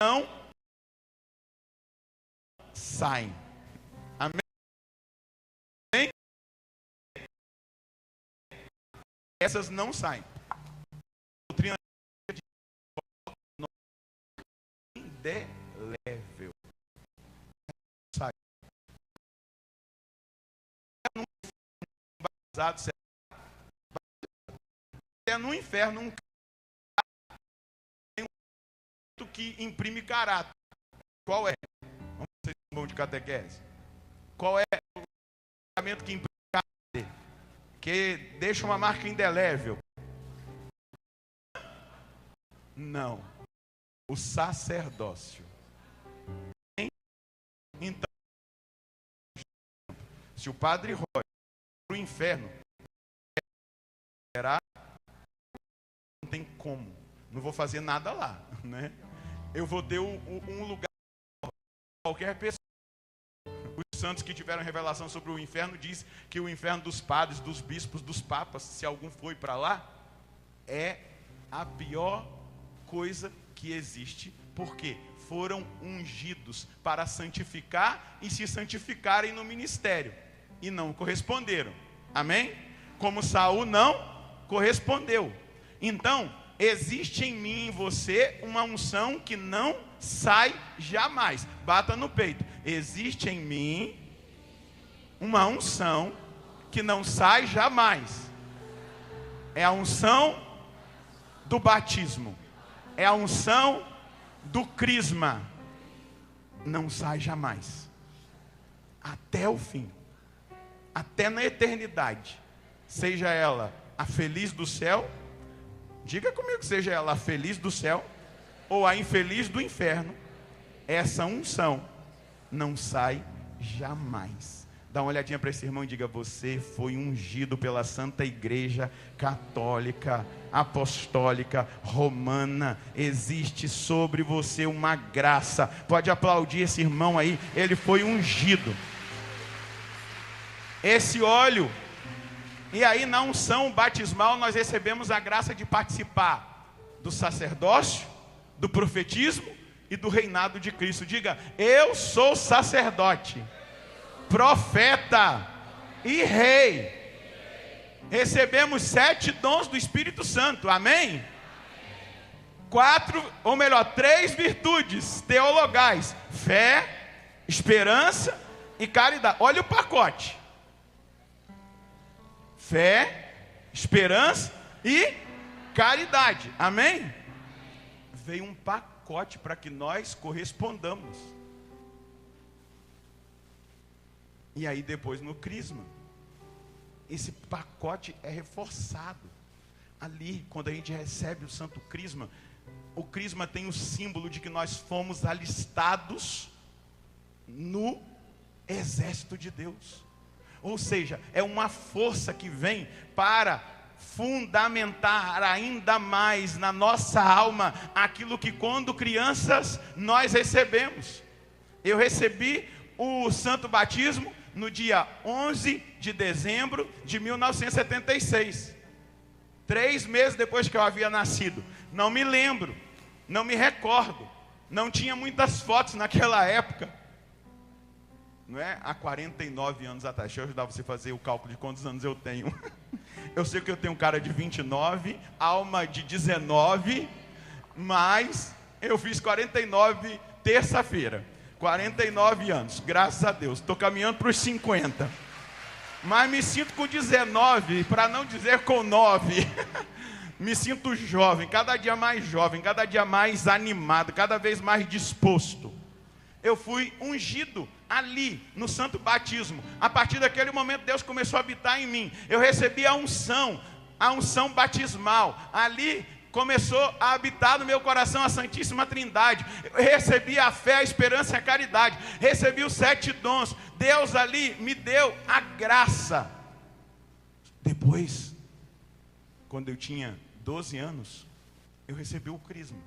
não saem. Amém? Essas não saem. A doutrina de indelével. Sai. É no inferno um que imprime caráter. Qual é? Vamos ver se é bom de catequese. Qual é o casamento que imprime caráter? Que deixa uma marca indelével? Não. O sacerdócio. Então, se o padre Roger para o inferno, será? Não tem como. Não vou fazer nada lá, né? Eu vou ter um lugar para qualquer pessoa. Os santos que tiveram revelação sobre o inferno diz que o inferno dos padres, dos bispos, dos papas, se algum foi para lá, é a pior coisa que existe, porque foram ungidos para santificar e se santificarem no ministério e não corresponderam. Amém? Como Saul não correspondeu. Então, existe em mim e em você uma unção que não sai jamais. Bata no peito. Existe em mim uma unção que não sai jamais. É a unção do batismo. É a unção do crisma. Não sai jamais. Até o fim. Até na eternidade. Seja ela a feliz do céu. Diga comigo, seja ela a feliz do céu ou a infeliz do inferno, essa unção não sai jamais. Dá uma olhadinha para esse irmão e diga: você foi ungido pela Santa Igreja Católica, Apostólica, Romana. Existe sobre você uma graça. Pode aplaudir esse irmão aí, ele foi ungido. Esse óleo. E aí na unção batismal nós recebemos a graça de participar do sacerdócio, do profetismo e do reinado de Cristo. Diga: eu sou sacerdote, profeta e rei. Recebemos 7 dons do Espírito Santo, amém? 3 virtudes teologais: fé, esperança e caridade. Olha o pacote. Fé, esperança e caridade. Amém? Veio um pacote para que nós correspondamos. E aí depois no crisma, esse pacote é reforçado. Ali, quando a gente recebe o santo crisma, o crisma tem o símbolo de que nós fomos alistados no exército de Deus. Ou seja, é uma força que vem para fundamentar ainda mais na nossa alma aquilo que quando crianças nós recebemos. Eu recebi o santo batismo no dia 11 de dezembro de 1976. 3 meses depois que eu havia nascido. Não me lembro, não me recordo. Não tinha muitas fotos naquela época. Não é? Há 49 anos atrás. Deixa eu ajudar você a fazer o cálculo de quantos anos eu tenho. Eu sei que eu tenho cara de 29, alma de 19, mas eu fiz 49 terça-feira. 49 anos, graças a Deus. Estou caminhando para os 50. Mas me sinto com 19, para não dizer com 9. Me sinto jovem, cada dia mais animado, cada vez mais disposto. Eu fui ungido ali, no santo batismo. A partir daquele momento, Deus começou a habitar em mim. Eu recebi a unção batismal. Ali começou a habitar no meu coração a Santíssima Trindade. Eu recebi a fé, a esperança e a caridade. Recebi os 7 dons. Deus ali me deu a graça. Depois, quando eu tinha 12 anos, eu recebi o crisma.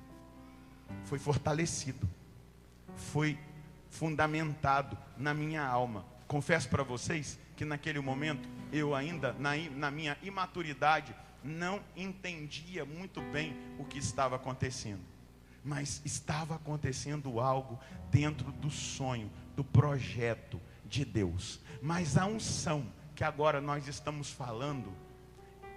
Foi fortalecido. Foi fundamentado na minha alma. Confesso para vocês que naquele momento eu ainda, na minha imaturidade, não entendia muito bem o que estava acontecendo. mas estava acontecendo algo dentro do sonho, do projeto de Deus. Mas a unção que agora nós estamos falando,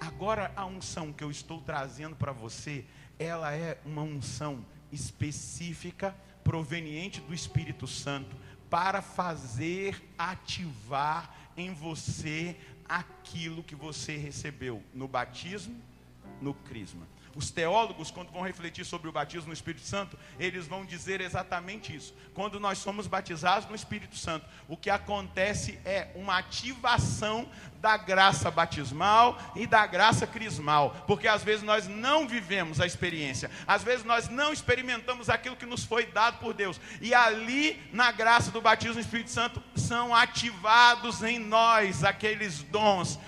agora a unção que eu estou trazendo para você, ela é uma unção específica, proveniente do Espírito Santo, para fazer ativar em você aquilo que você recebeu no batismo, no crisma. Os teólogos, quando vão refletir sobre o batismo no Espírito Santo, eles vão dizer exatamente isso. Quando nós somos batizados no Espírito Santo, o que acontece é uma ativação da graça batismal e da graça crismal, porque às vezes nós não vivemos a experiência, às vezes nós não experimentamos aquilo que nos foi dado por Deus, e ali na graça do batismo no Espírito Santo são ativados em nós aqueles dons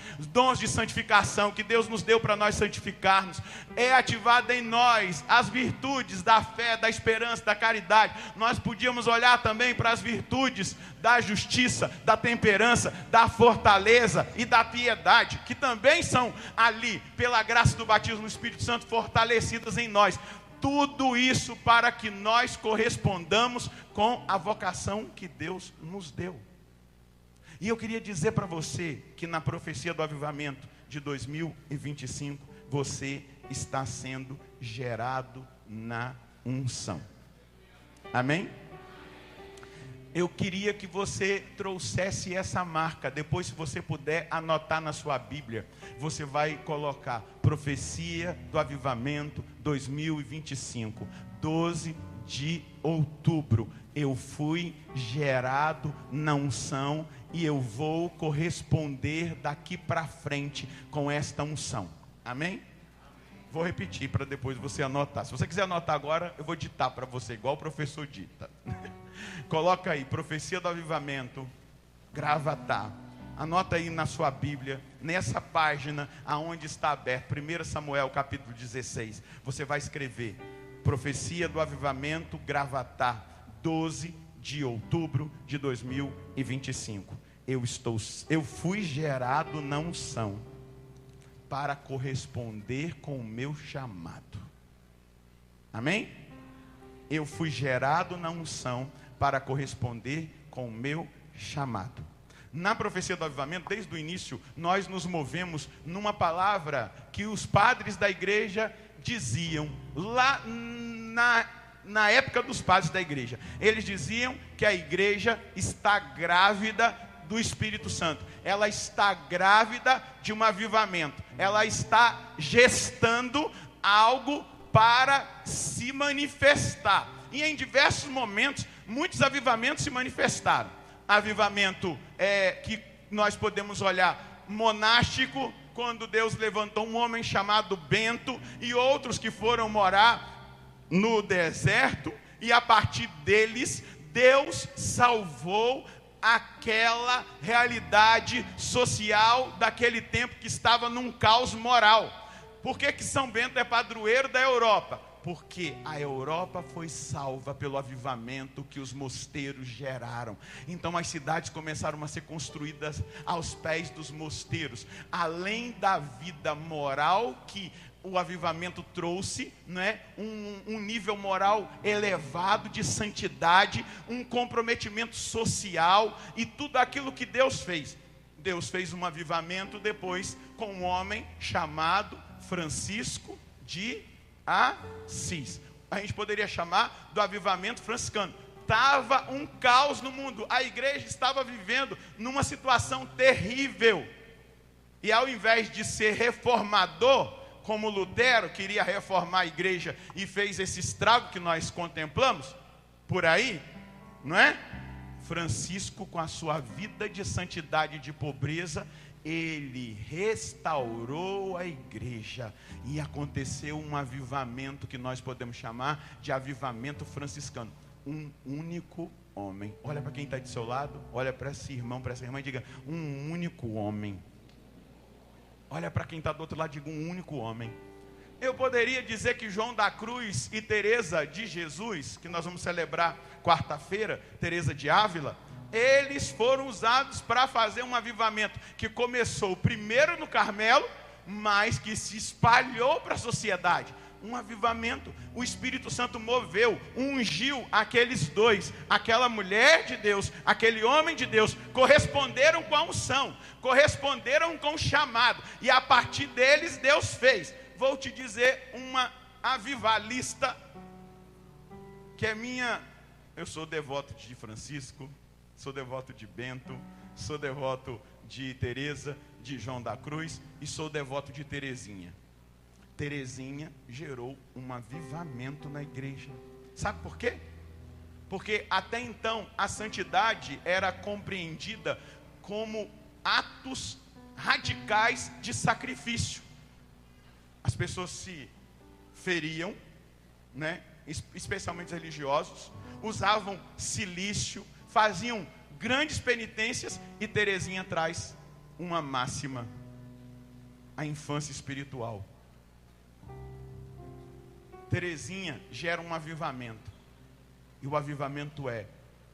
de santificação que Deus nos deu para nós santificarmos. É ativada em nós as virtudes da fé, da esperança, da caridade. Nós podíamos olhar também para as virtudes da justiça, da temperança, da fortaleza e da piedade, que também são ali, pela graça do batismo no Espírito Santo, fortalecidas em nós. Tudo isso para que nós correspondamos com a vocação que Deus nos deu. E eu queria dizer para você que na profecia do avivamento de 2025, você está sendo gerado na unção. Amém? Eu queria que você trouxesse essa marca. Depois, se você puder anotar na sua Bíblia, você vai colocar profecia do avivamento 2025, 12 de outubro. Eu fui gerado na unção e eu vou corresponder daqui para frente com esta unção. Amém? Vou repetir para depois você anotar. Se você quiser anotar agora, eu vou ditar para você, igual o professor dita. Coloca aí, profecia do avivamento, Gravatá. Anota aí na sua Bíblia, nessa página aonde está aberto, 1 Samuel capítulo 16. Você vai escrever, profecia do avivamento, Gravatá, 12 de outubro de 2025. Eu fui gerado na unção para corresponder com o meu chamado. Amém? Eu fui gerado na unção para corresponder com o meu chamado. Na profecia do avivamento, desde o início, nós nos movemos numa palavra que os padres da igreja diziam, lá na época dos padres da igreja. Eles diziam que a igreja está grávida do Espírito Santo. Ela está grávida de um avivamento. Ela está gestando algo para se manifestar. E em diversos momentos, muitos avivamentos se manifestaram. Avivamento que nós podemos olhar monástico, quando Deus levantou um homem chamado Bento, e outros que foram morar no deserto, e a partir deles, Deus salvou aquela realidade social daquele tempo que estava num caos moral. Por que São Bento é padroeiro da Europa? Porque a Europa foi salva pelo avivamento que os mosteiros geraram. Então as cidades começaram a ser construídas aos pés dos mosteiros. Além da vida moral que o avivamento trouxe, né? um nível moral elevado de santidade, um comprometimento social e tudo aquilo que Deus fez. Deus fez um avivamento depois com um homem chamado Francisco de Assis. A gente poderia chamar do avivamento franciscano. Estava um caos no mundo. A igreja estava vivendo numa situação terrível. E ao invés de ser reformador, como Lutero queria reformar a igreja e fez esse estrago que nós contemplamos por aí, não é? Francisco, com a sua vida de santidade e de pobreza, ele restaurou a igreja e aconteceu um avivamento que nós podemos chamar de avivamento franciscano. Um único homem. Olha para quem está do seu lado, olha para esse irmão, para essa irmã e diga: um único homem. Olha para quem está do outro lado e diga: um único homem. Eu poderia dizer que João da Cruz e Teresa de Jesus, que nós vamos celebrar quarta-feira, Teresa de Ávila, eles foram usados para fazer um avivamento que começou primeiro no Carmelo, mas que se espalhou para a sociedade. um avivamento. O Espírito Santo moveu, ungiu aqueles dois, aquela mulher de Deus, aquele homem de Deus, corresponderam com a unção, corresponderam com o chamado, e a partir deles Deus fez. Vou te dizer uma avivalista, que é minha. Eu sou devoto de Francisco, sou devoto de Bento, sou devoto de Teresa, de João da Cruz, e sou devoto de Terezinha. Terezinha gerou um avivamento na igreja. Sabe por quê? Porque até então a santidade era compreendida como atos radicais de sacrifício. As pessoas se feriam, né? Especialmente os religiosos, usavam silício, faziam grandes penitências, e Terezinha traz uma máxima: a infância espiritual. Terezinha gera um avivamento, e o avivamento é: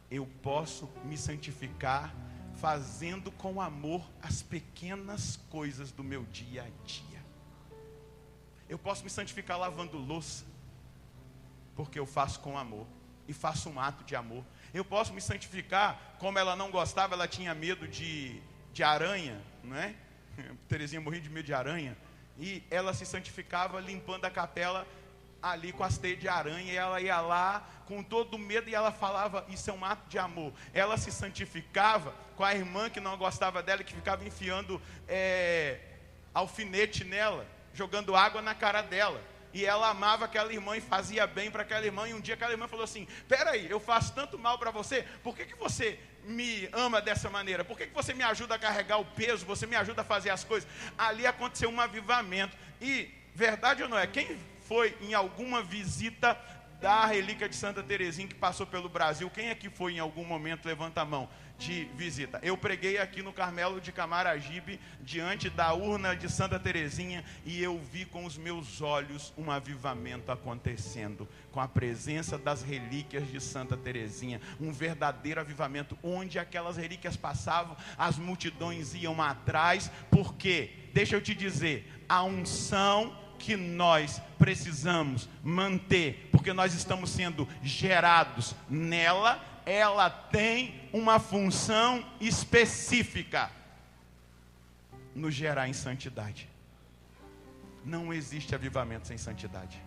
eu posso me santificar fazendo com amor as pequenas coisas do meu dia a dia. Eu posso me santificar lavando louça, porque eu faço com amor, e faço um ato de amor. Eu posso me santificar, como ela não gostava, ela tinha medo de aranha, não é? Terezinha morria de medo de aranha, e ela se santificava limpando a capela ali com as teias de aranha, e ela ia lá com todo medo, e ela falava: isso é um ato de amor. Ela se santificava com a irmã que não gostava dela, que ficava enfiando alfinete nela, jogando água na cara dela, e ela amava aquela irmã e fazia bem para aquela irmã. E um dia aquela irmã falou assim: peraí, eu faço tanto mal para você, por que você me ama dessa maneira? Por que você me ajuda a carregar o peso, você me ajuda a fazer as coisas? Ali aconteceu um avivamento. E verdade ou não é? Quem foi em alguma visita da relíquia de Santa Terezinha que passou pelo Brasil? Quem aqui foi em algum momento? Levanta a mão, de visita. Eu preguei aqui no Carmelo de Camaragibe, diante da urna de Santa Terezinha, e eu vi com os meus olhos um avivamento acontecendo, com a presença das relíquias de Santa Terezinha, um verdadeiro avivamento. Onde aquelas relíquias passavam, as multidões iam atrás, porque, deixa eu te dizer, a unção que nós precisamos manter, porque nós estamos sendo gerados nela, ela tem uma função específica: nos gerar em santidade. Não existe avivamento sem santidade.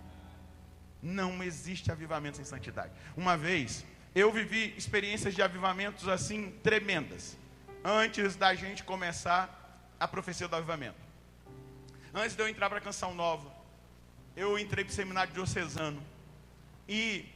Não existe avivamento sem santidade. Uma vez, eu vivi experiências de avivamentos assim, tremendas, antes da gente começar a profecia do avivamento. Antes de eu entrar para a Canção Nova, eu entrei para o seminário diocesano e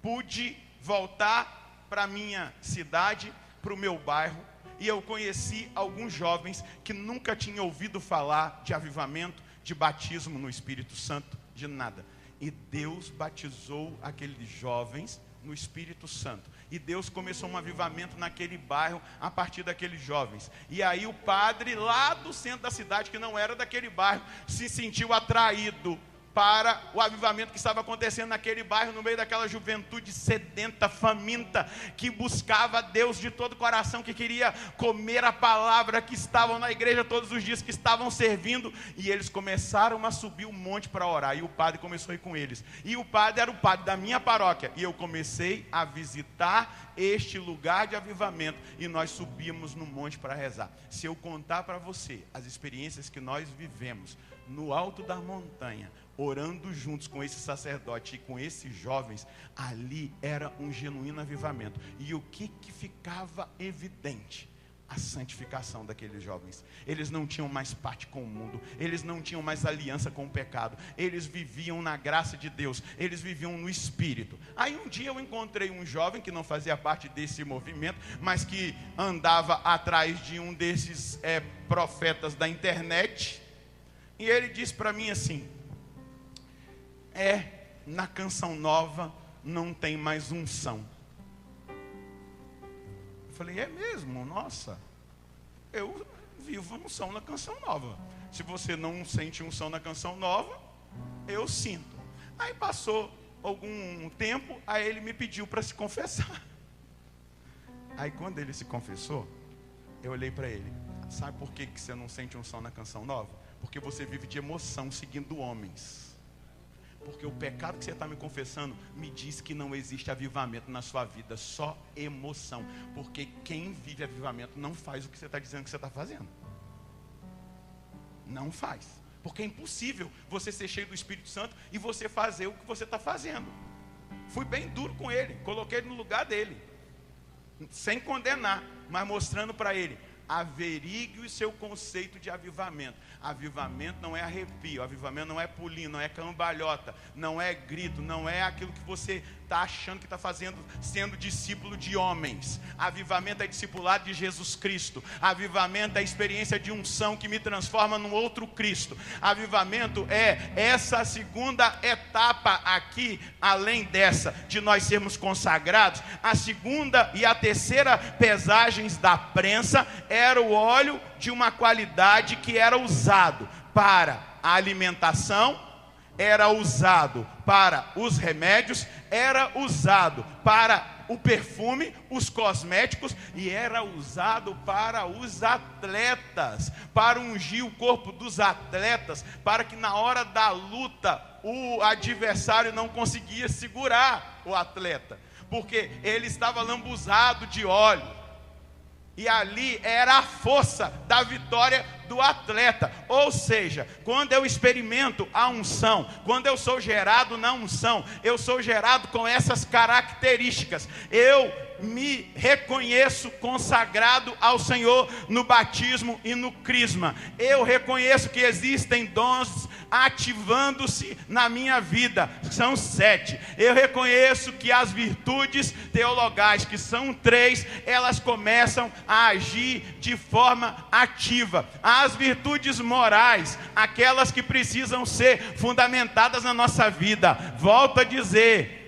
pude voltar para a minha cidade, para o meu bairro, e eu conheci alguns jovens que nunca tinham ouvido falar de avivamento, de batismo no Espírito Santo, de nada. E Deus batizou aqueles jovens no Espírito Santo. E Deus começou um avivamento naquele bairro a partir daqueles jovens. E aí o padre lá do centro da cidade, que não era daquele bairro, se sentiu atraído para o avivamento que estava acontecendo naquele bairro, no meio daquela juventude sedenta, faminta, que buscava Deus de todo o coração, que queria comer a palavra, que estavam na igreja todos os dias, que estavam servindo. E eles começaram a subir um monte para orar, e o padre começou a ir com eles. E o padre era o padre da minha paróquia, e eu comecei a visitar este lugar de avivamento, e nós subimos no monte para rezar. Se eu contar para você as experiências que nós vivemos no alto da montanha, orando juntos com esse sacerdote e com esses jovens, ali era um genuíno avivamento. E o que ficava evidente? A santificação daqueles jovens. Eles não tinham mais parte com o mundo, eles não tinham mais aliança com o pecado, eles viviam na graça de Deus, eles viviam no Espírito. Aí um dia eu encontrei um jovem que não fazia parte desse movimento, mas que andava atrás de um desses profetas da internet, e ele disse para mim assim: na Canção Nova não tem mais unção. Eu falei: é mesmo? Nossa, eu vivo unção na Canção Nova. Se você não sente unção na Canção Nova, eu sinto. Aí passou algum tempo, aí ele me pediu para se confessar. Aí quando ele se confessou, eu olhei para ele: sabe por que você não sente unção na Canção Nova? Porque você vive de emoção seguindo homens. Porque o pecado que você está me confessando me diz que não existe avivamento na sua vida, só emoção. Porque quem vive avivamento não faz o que você está dizendo que você está fazendo. Não faz. Porque é impossível você ser cheio do Espírito Santo e você fazer o que você está fazendo. Fui bem duro com ele, coloquei ele no lugar dele, sem condenar, mas mostrando para ele: averigue o seu conceito de avivamento. Avivamento não é arrepio, avivamento não é pulinho, não é cambalhota, não é grito, não é aquilo que você está achando que está fazendo, sendo discípulo de homens. Avivamento é discipulado de Jesus Cristo. Avivamento é a experiência de unção que me transforma num outro Cristo. Avivamento é essa segunda etapa aqui, além dessa, de nós sermos consagrados. A segunda e a terceira pesagens da prensa era o óleo de uma qualidade que era usado para a alimentação, era usado para os remédios, era usado para o perfume, os cosméticos, e era usado para os atletas, para ungir o corpo dos atletas, para que na hora da luta o adversário não conseguia segurar o atleta, porque ele estava lambuzado de óleo. E ali era a força da vitória do atleta. Ou seja, quando eu experimento a unção, quando eu sou gerado na unção, eu sou gerado com essas características. Eu me reconheço consagrado ao Senhor no batismo e no crisma. Eu reconheço que existem dons ativando-se na minha vida. São 7. Eu reconheço que as virtudes teologais, que são 3, elas começam a agir de forma ativa. As virtudes morais, aquelas que precisam ser fundamentadas na nossa vida. Volto a dizer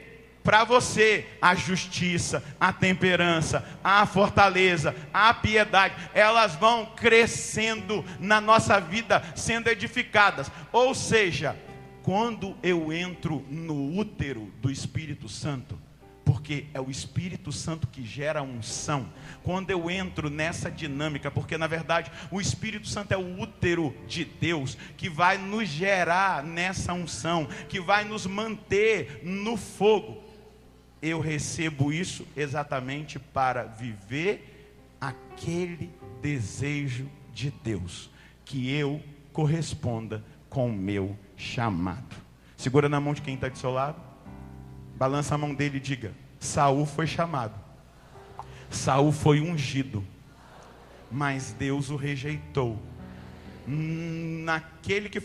para você: a justiça, a temperança, a fortaleza, a piedade, elas vão crescendo na nossa vida, sendo edificadas. Ou seja, quando eu entro no útero do Espírito Santo, porque é o Espírito Santo que gera a unção, quando eu entro nessa dinâmica, porque na verdade o Espírito Santo é o útero de Deus, que vai nos gerar nessa unção, que vai nos manter no fogo, eu recebo isso exatamente para viver aquele desejo de Deus, que eu corresponda com o meu chamado. Segura na mão de quem está do seu lado, balança a mão dele e diga: Saul foi chamado, Saul foi ungido, mas Deus o rejeitou. Naquele que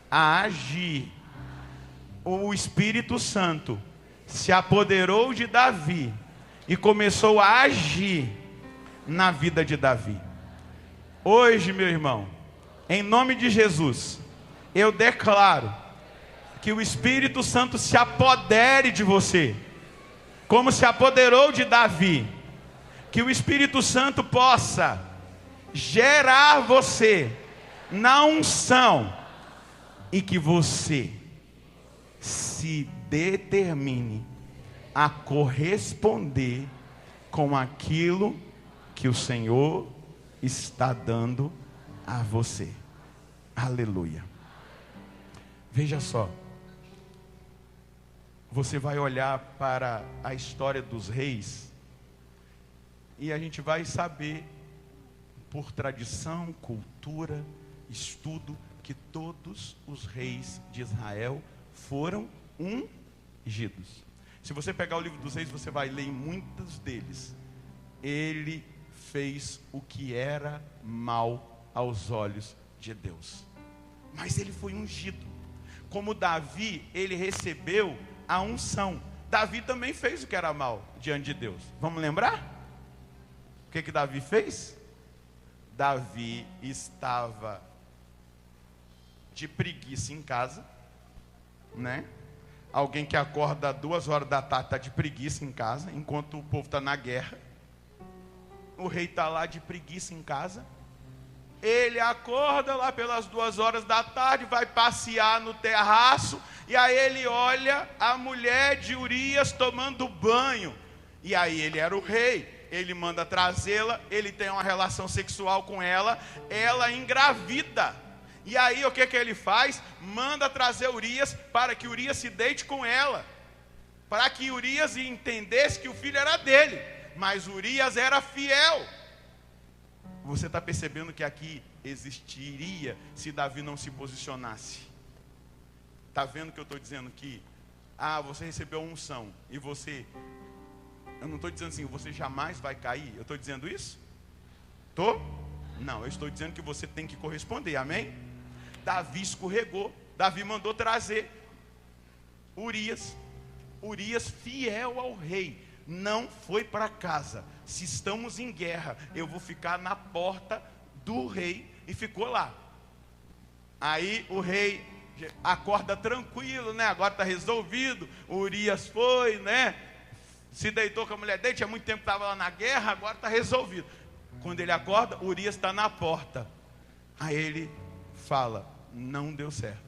a agir, o Espírito Santo se apoderou de Davi e começou a agir na vida de Davi. Hoje, meu irmão, em nome de Jesus, eu declaro que o Espírito Santo se apodere de você, como se apoderou de Davi. Que o Espírito Santo possa gerar você na unção, e que você se determine a corresponder com aquilo que o Senhor está dando a você. Aleluia. Veja só, você vai olhar para a história dos reis e a gente vai saber, por tradição, cultura, estudo, que todos os reis de Israel foram ungidos. Se você pegar o livro dos reis, você vai ler em muitos deles: ele fez o que era mal aos olhos de Deus, mas ele foi ungido. Como Davi, ele recebeu a unção. Davi também fez o que era mal diante de Deus. Vamos lembrar? O que Davi fez? Davi estava de preguiça em casa, né? Alguém que acorda 2 horas da tarde está de preguiça em casa, enquanto o povo está na guerra. O rei está lá de preguiça em casa. Ele acorda lá pelas 2 horas da tarde, vai passear no terraço, e aí ele olha a mulher de Urias tomando banho. E aí ele era o rei, ele manda trazê-la, ele tem uma relação sexual com ela, ela engravida. E aí o que ele faz? Manda trazer Urias para que Urias se deite com ela, para que Urias entendesse que o filho era dele, mas Urias era fiel. Você está percebendo que aqui existiria se Davi não se posicionasse? Está vendo que eu estou dizendo que você recebeu unção e você, eu não estou dizendo assim, você jamais vai cair, eu estou dizendo isso? Não, eu estou dizendo que você tem que corresponder, amém? Davi escorregou, Davi mandou trazer Urias fiel ao rei, não foi para casa. Se estamos em guerra, eu vou ficar na porta do rei, e ficou lá. Aí o rei acorda tranquilo, né? Agora está resolvido. O Urias foi, né? Se deitou com a mulher dele, tinha muito tempo que estava lá na guerra, agora está resolvido. Quando ele acorda, Urias está na porta. Aí ele fala, não deu certo.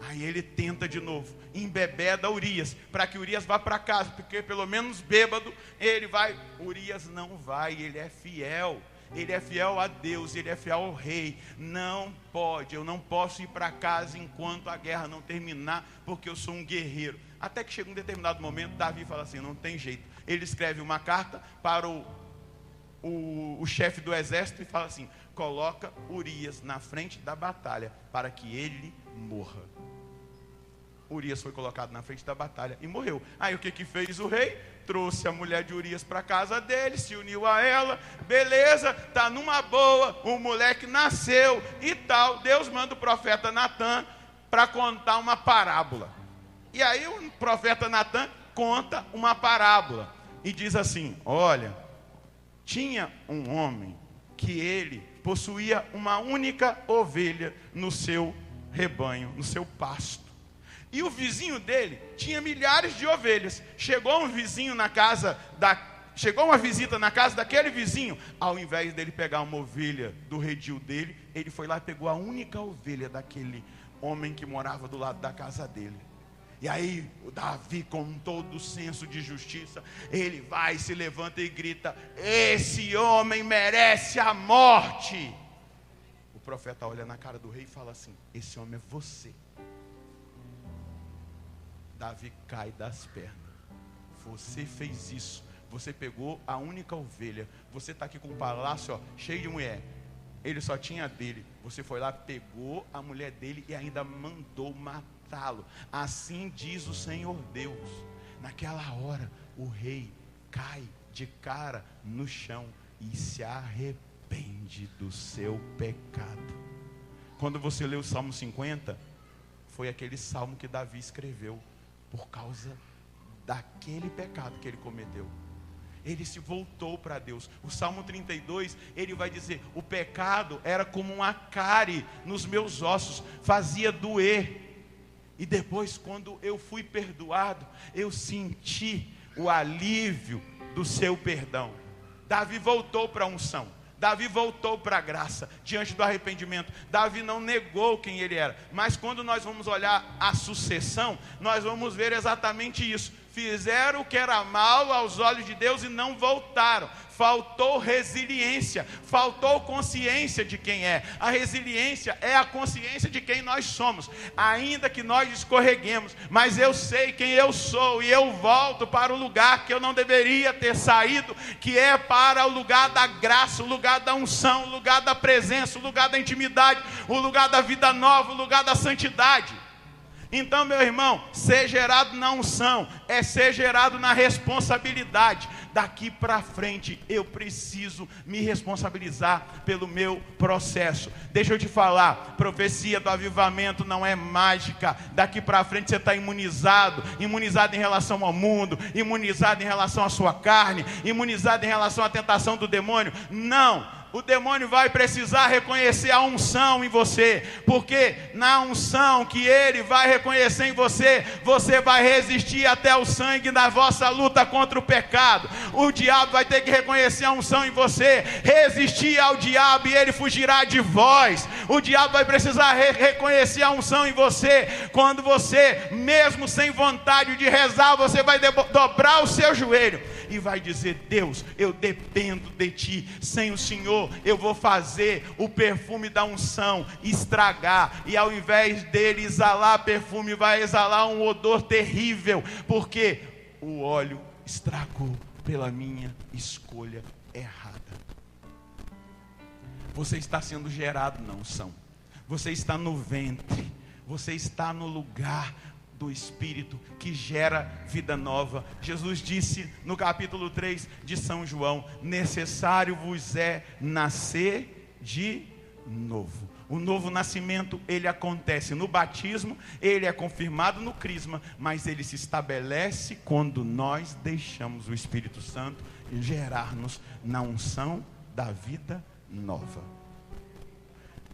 Aí ele tenta de novo, embebeda Urias, para que Urias vá para casa, porque pelo menos bêbado ele vai. Urias não vai, ele é fiel. Ele é fiel a Deus, ele é fiel ao rei. Não pode, eu não posso ir para casa enquanto a guerra não terminar, porque eu sou um guerreiro. Até que chega um determinado momento, Davi fala assim, não tem jeito. Ele escreve uma carta para o chefe do exército e fala assim, coloca Urias na frente da batalha, para que ele morra. Urias foi colocado na frente da batalha e morreu. Aí o que fez o rei? Trouxe a mulher de Urias para a casa dele, se uniu a ela, beleza, tá numa boa, o moleque nasceu e tal. Deus manda o profeta Natan para contar uma parábola. E aí o profeta Natan conta uma parábola e diz assim, olha, tinha um homem que ele possuía uma única ovelha no seu rebanho, no seu pasto. E o vizinho dele tinha milhares de ovelhas. Chegou uma visita na casa daquele vizinho. Ao invés dele pegar uma ovelha do redil dele, ele foi lá e pegou a única ovelha daquele homem que morava do lado da casa dele. E aí o Davi, com todo o senso de justiça, ele vai, se levanta e grita, esse homem merece a morte. O profeta olha na cara do rei e fala assim, esse homem é você. Davi cai das pernas. Você fez isso. Você pegou a única ovelha. Você está aqui com um palácio cheio de mulher. Ele só tinha a dele. Você foi lá, pegou a mulher dele e ainda mandou matá-lo. Assim diz o Senhor Deus. Naquela hora, o rei cai de cara no chão e se arrepende do seu pecado. Quando você lê o Salmo 50, foi aquele salmo que Davi escreveu por causa daquele pecado que ele cometeu. Ele se voltou para Deus. O Salmo 32, ele vai dizer, o pecado era como uma cárie nos meus ossos, fazia doer. E depois, quando eu fui perdoado, eu senti o alívio do seu perdão. Davi voltou para a unção. Davi voltou para a graça, diante do arrependimento. Davi não negou quem ele era. Mas quando nós vamos olhar a sucessão, nós vamos ver exatamente isso. Fizeram o que era mal aos olhos de Deus e não voltaram. Faltou resiliência, faltou consciência de quem é. A resiliência é a consciência de quem nós somos. Ainda que nós escorreguemos, mas eu sei quem eu sou e eu volto para o lugar que eu não deveria ter saído, que é para o lugar da graça, o lugar da unção, o lugar da presença, o lugar da intimidade, o lugar da vida nova, o lugar da santidade. Então, meu irmão, ser gerado na unção é ser gerado na responsabilidade. Daqui para frente eu preciso me responsabilizar pelo meu processo. Deixa eu te falar, profecia do avivamento não é mágica. Daqui para frente você está imunizado em relação ao mundo, imunizado em relação à sua carne, imunizado em relação à tentação do demônio. Não. O demônio vai precisar reconhecer a unção em você, porque na unção que ele vai reconhecer em você, você vai resistir até o sangue na vossa luta contra o pecado. O diabo vai ter que reconhecer a unção em você, resistir ao diabo e ele fugirá de vós. O diabo vai precisar reconhecer a unção em você, quando você, mesmo sem vontade de rezar, você vai dobrar o seu joelho e vai dizer: Deus, eu dependo de Ti. Sem o Senhor eu vou fazer o perfume da unção estragar, e ao invés dele exalar perfume, vai exalar um odor terrível, porque o óleo estragou pela minha escolha errada. Você está sendo gerado na unção, você está no ventre, você está no lugar do Espírito que gera vida nova. Jesus disse no capítulo 3 de São João: necessário vos é nascer de novo. O novo nascimento, ele acontece no batismo, ele é confirmado no crisma, mas ele se estabelece quando nós deixamos o Espírito Santo gerar-nos na unção da vida nova.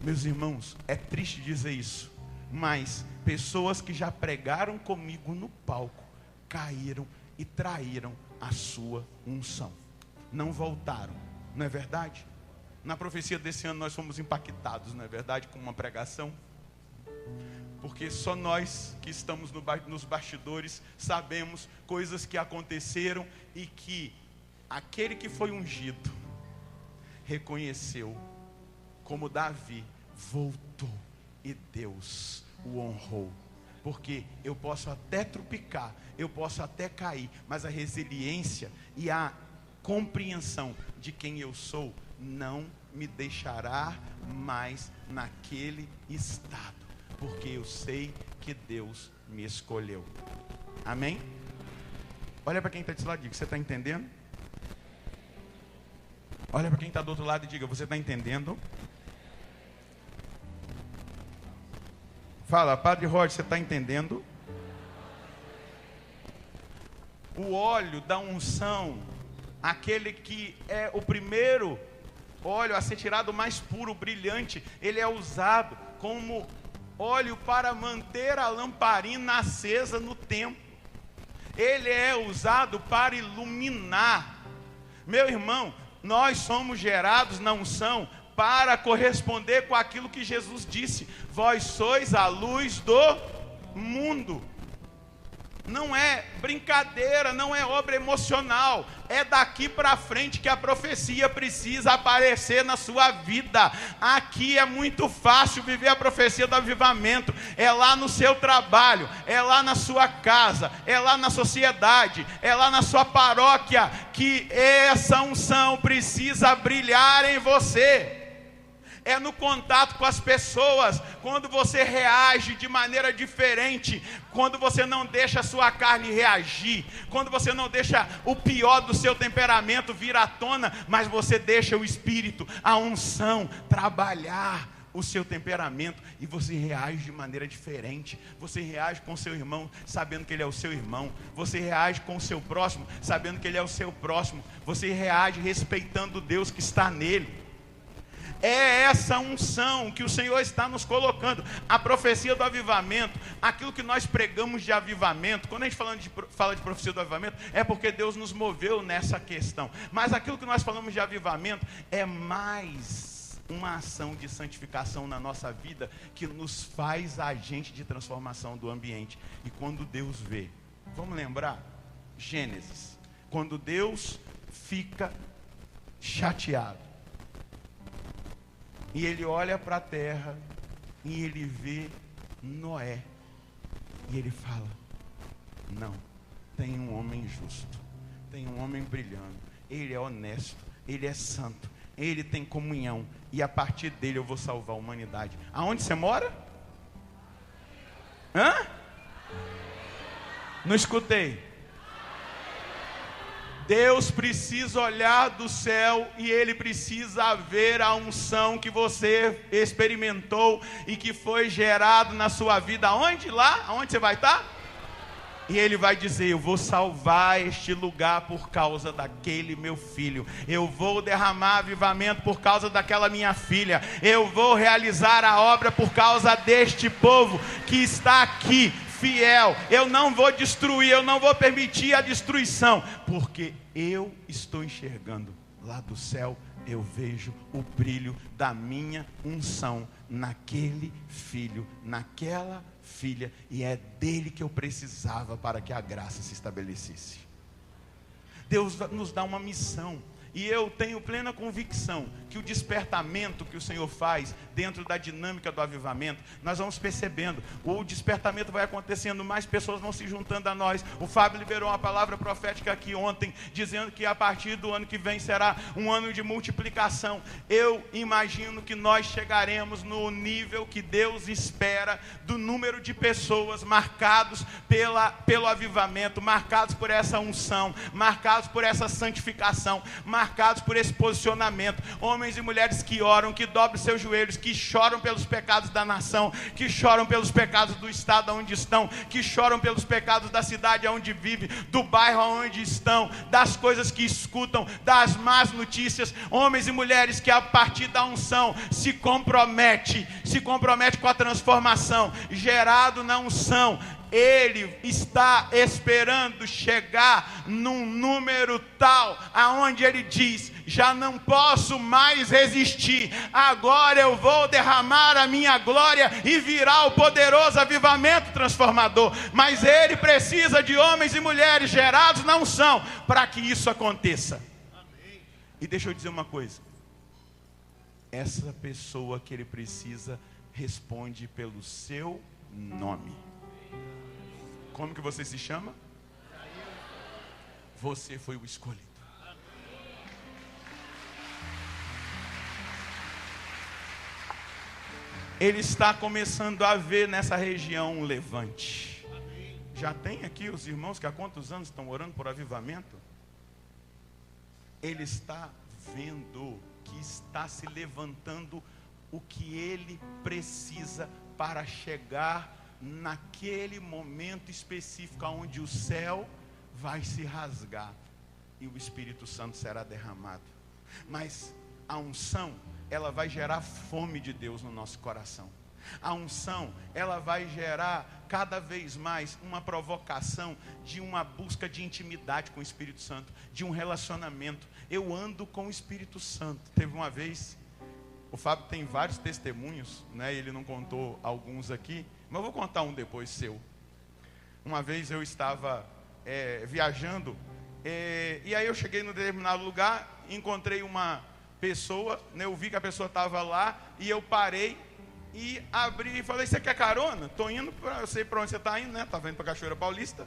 Meus irmãos, é triste dizer isso, mas pessoas que já pregaram comigo no palco caíram e traíram a sua unção, não voltaram, não é verdade? Na profecia desse ano nós fomos impactados, não é verdade, com uma pregação, porque só nós que estamos nos bastidores sabemos coisas que aconteceram e que aquele que foi ungido reconheceu, como Davi, voltou e Deus o honrou. Porque eu posso até trupicar, eu posso até cair, mas a resiliência e a compreensão de quem eu sou não me deixará mais naquele estado, porque eu sei que Deus me escolheu. Amém? Olha para quem está desse lado e diga: você está entendendo? Olha para quem está do outro lado e diga: você está entendendo? Fala: Padre Roger, você está entendendo? O óleo da unção, aquele que é o primeiro óleo a ser tirado mais puro, brilhante, ele é usado como óleo para manter a lamparina acesa no templo. Ele é usado para iluminar. Meu irmão, nós somos gerados na unção para corresponder com aquilo que Jesus disse: vós sois a luz do mundo. Não é brincadeira, não é obra emocional, é daqui para frente que a profecia precisa aparecer na sua vida. Aqui é muito fácil viver a profecia do avivamento, é lá no seu trabalho, é lá na sua casa, é lá na sociedade, é lá na sua paróquia, que essa unção precisa brilhar em você. É no contato com as pessoas, quando você reage de maneira diferente, quando você não deixa a sua carne reagir, quando você não deixa o pior do seu temperamento vir à tona, mas você deixa o Espírito, a unção, trabalhar o seu temperamento, e você reage de maneira diferente. Você reage com o seu irmão, sabendo que ele é o seu irmão. Você reage com o seu próximo, sabendo que ele é o seu próximo. Você reage respeitando o Deus que está nele. É essa unção que o Senhor está nos colocando. A profecia do avivamento, aquilo que nós pregamos de avivamento, quando a gente fala de profecia do avivamento, é porque Deus nos moveu nessa questão. Mas aquilo que nós falamos de avivamento é mais uma ação de santificação na nossa vida, que nos faz agente de transformação do ambiente. E quando Deus vê, vamos lembrar Gênesis, quando Deus fica chateado, e ele olha para a terra, e ele vê Noé, e ele fala: não, tem um homem justo, tem um homem brilhando, ele é honesto, ele é santo, ele tem comunhão, e a partir dele eu vou salvar a humanidade. Aonde você mora? Hã? Não escutei. Deus precisa olhar do céu e Ele precisa ver a unção que você experimentou e que foi gerado na sua vida. Aonde? Lá? Aonde você vai estar? E Ele vai dizer: eu vou salvar este lugar por causa daquele meu filho. Eu vou derramar avivamento por causa daquela minha filha. Eu vou realizar a obra por causa deste povo que está aqui, fiel. Eu não vou destruir, eu não vou permitir a destruição, porque eu estou enxergando lá do céu. Eu vejo o brilho da minha unção naquele filho, naquela filha, e é dele que eu precisava para que a graça se estabelecesse. Deus nos dá uma missão. E eu tenho plena convicção que o despertamento que o Senhor faz dentro da dinâmica do avivamento, nós vamos percebendo, o despertamento vai acontecendo, mais pessoas vão se juntando a nós. O Fábio liberou uma palavra profética aqui ontem, dizendo que a partir do ano que vem será um ano de multiplicação. Eu imagino que nós chegaremos no nível que Deus espera, do número de pessoas marcados pelo avivamento, marcados por essa unção, marcados por essa santificação, marcados por esse posicionamento. Homens e mulheres que oram, que dobram seus joelhos, que choram pelos pecados da nação, que choram pelos pecados do estado onde estão, que choram pelos pecados da cidade onde vivem, do bairro onde estão, das coisas que escutam, das más notícias. Homens e mulheres que a partir da unção se compromete com a transformação, gerado na unção. Ele está esperando chegar num número tal, aonde ele diz: já não posso mais resistir, agora eu vou derramar a minha glória e virá o poderoso avivamento transformador. Mas ele precisa de homens e mulheres gerados na unção para que isso aconteça. Amém. E deixa eu dizer uma coisa, essa pessoa que ele precisa responde pelo seu nome. Como que você se chama? Você foi o escolhido. Ele está começando a ver nessa região um levante. Já tem aqui os irmãos que há quantos anos estão orando por avivamento? Ele está vendo que está se levantando o que ele precisa para chegar naquele momento específico onde o céu vai se rasgar e o Espírito Santo será derramado. Mas a unção, ela vai gerar fome de Deus no nosso coração. A unção, ela vai gerar cada vez mais uma provocação de uma busca de intimidade com o Espírito Santo, de um relacionamento. Eu ando com o Espírito Santo. Teve uma vez, o Fábio tem vários testemunhos, né? Ele não contou alguns aqui, mas eu vou contar um depois seu. Uma vez eu estava viajando, e aí eu cheguei num determinado lugar, encontrei uma pessoa, né, eu vi que a pessoa estava lá, e eu parei e abri e falei: você quer carona? Estou indo, eu sei para onde você está indo, né? Estava indo para Cachoeira Paulista.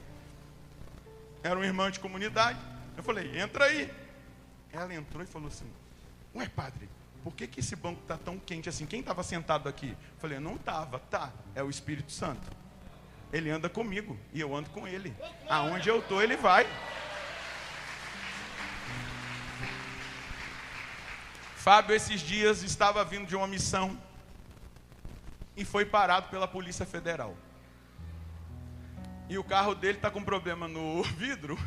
Era uma irmã de comunidade. Eu falei: entra aí. Ela entrou e falou assim: ué, padre, por que esse banco está tão quente assim? Quem estava sentado aqui? Eu falei: não estava. Tá, é o Espírito Santo. Ele anda comigo e eu ando com ele. Aonde eu estou, ele vai. Fábio, esses dias, estava vindo de uma missão e foi parado pela Polícia Federal. E o carro dele está com problema no vidro.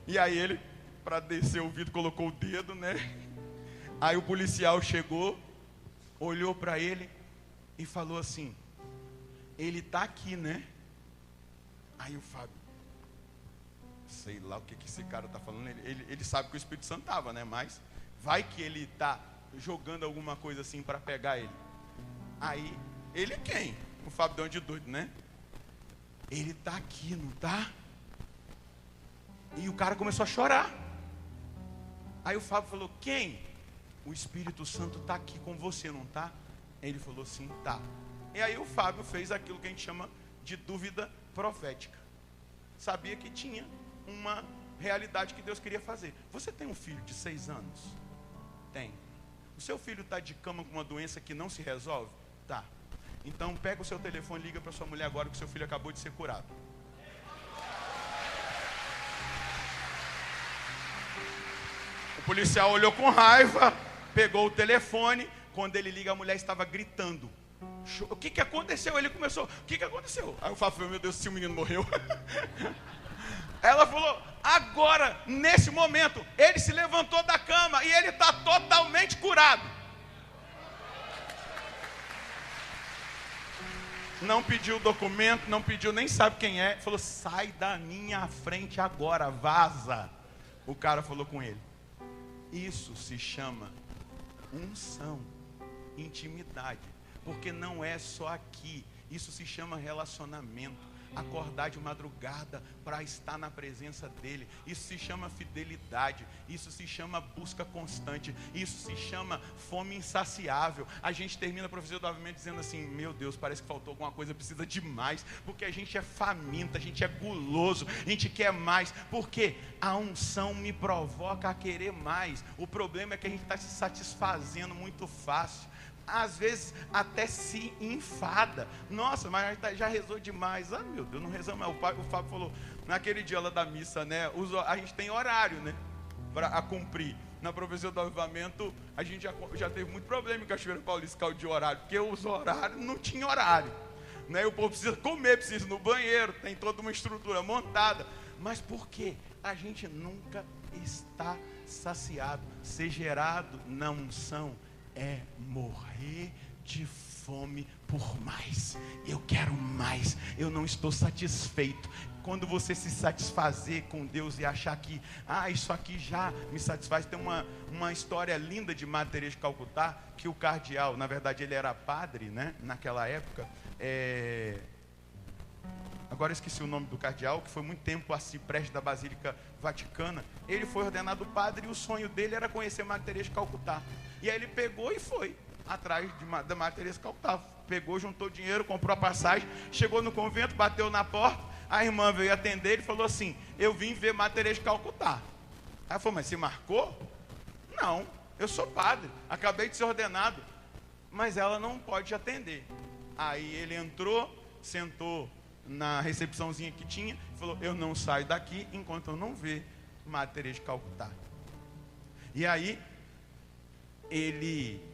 E aí ele, para descer o vidro, colocou o dedo, né? Aí o policial chegou, olhou para ele e falou assim: ele está aqui, né? Aí o Fábio, sei lá o que esse cara está falando. Ele sabe que o Espírito Santo estava, né? Mas vai que ele está jogando alguma coisa assim para pegar ele. Aí, ele quem? O Fábio deu um de doido, né? Ele está aqui, não está? E o cara começou a chorar. Aí o Fábio falou: quem? O Espírito Santo está aqui com você, não está? Ele falou: sim, tá. E aí o Fábio fez aquilo que a gente chama de dúvida profética. Sabia que tinha uma realidade que Deus queria fazer. Você tem um filho de 6 anos? Tem. O seu filho está de cama com uma doença que não se resolve? Tá. Então pega o seu telefone e liga para sua mulher agora que o seu filho acabou de ser curado. O policial olhou com raiva, pegou o telefone. Quando ele liga, a mulher estava gritando. O que aconteceu? Ele começou: o que aconteceu? Aí o Fábio falou: meu Deus, se o menino morreu. Ela falou: agora, nesse momento, ele se levantou da cama e ele está totalmente curado. Não pediu documento, não pediu, nem sabe quem é. Falou: sai da minha frente agora, vaza. O cara falou com ele. Isso se chama unção, intimidade. Porque não é só aqui. Isso se chama relacionamento. acordar de madrugada para estar na presença dele. Isso se chama fidelidade, isso se chama busca constante, isso se chama fome insaciável. A gente termina a profecia do avivamento dizendo assim: meu Deus, parece que faltou alguma coisa, precisa de mais, porque a gente é faminto, a gente é guloso, a gente quer mais, porque a unção me provoca a querer mais. O problema é que a gente está se satisfazendo muito fácil, às vezes até se enfada. Nossa, mas já rezou demais. Ah, meu Deus, não rezamos mais. O Fábio falou, naquele dia lá da missa, né? A gente tem horário, né? Para cumprir. Na profecia do avivamento, a gente já teve muito problema em Cachoeira Paulista de horário, porque os horários não tinha horário, né? O povo precisa comer, precisa ir no banheiro, tem toda uma estrutura montada. Mas por quê? A gente nunca está saciado. Ser gerado na unção é morrer de fome por mais. Eu quero mais, eu não estou satisfeito. Quando você se satisfazer com Deus e achar que, isso aqui já me satisfaz. Tem uma história linda de Madre Teresa de Calcutá, que o cardeal, na verdade ele era padre, né, naquela época, agora esqueci o nome do cardeal, que foi muito tempo arcipreste da Basílica Vaticana. Ele foi ordenado padre e o sonho dele era conhecer Madre Teresa de Calcutá. E aí ele pegou e foi atrás da Madre Teresa de Calcutá. Pegou, juntou dinheiro, comprou a passagem, chegou no convento, bateu na porta, a irmã veio atender, ele falou assim: eu vim ver Madre Teresa de Calcutá. Ela falou: mas você marcou? Não, eu sou padre, acabei de ser ordenado. Mas ela não pode atender. Aí ele entrou, sentou na recepçãozinha que tinha, falou: eu não saio daqui enquanto eu não ver Madre Teresa de Calcutá. E aí ele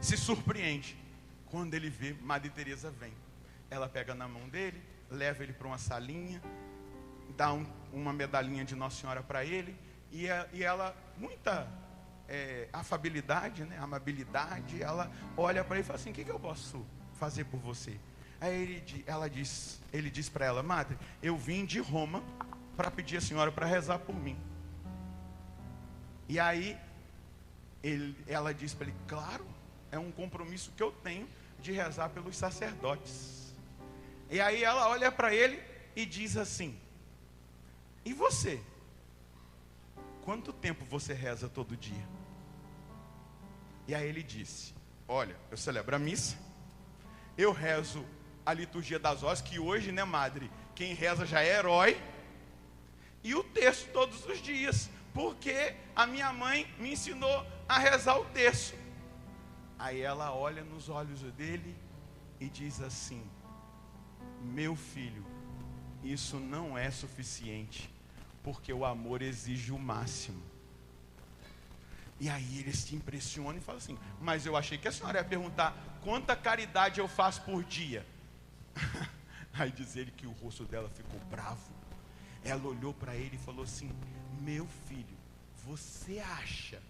se surpreende quando ele vê Madre Teresa vem. Ela pega na mão dele, leva ele para uma salinha, dá uma medalhinha de Nossa Senhora para ele, e ela, muita afabilidade, né, amabilidade, ela olha para ele e fala assim: o que eu posso fazer por você? Aí ele diz para ela: Madre, eu vim de Roma para pedir a senhora para rezar por mim. E aí ela diz para ele: claro, é um compromisso que eu tenho de rezar pelos sacerdotes. E aí ela olha para ele e diz assim: e você? Quanto tempo você reza todo dia? E aí ele disse: olha, eu celebro a missa, eu rezo a liturgia das horas, que hoje, né, Madre, quem reza já é herói, e o terço todos os dias, porque a minha mãe me ensinou a rezar o terço. Aí ela olha nos olhos dele e diz assim: meu filho, isso não é suficiente, porque o amor exige o máximo. E aí ele se impressiona e fala assim: mas eu achei que a senhora ia perguntar quanta caridade eu faço por dia. Aí diz ele que o rosto dela ficou bravo. Ela olhou para ele e falou assim: meu filho, você acha?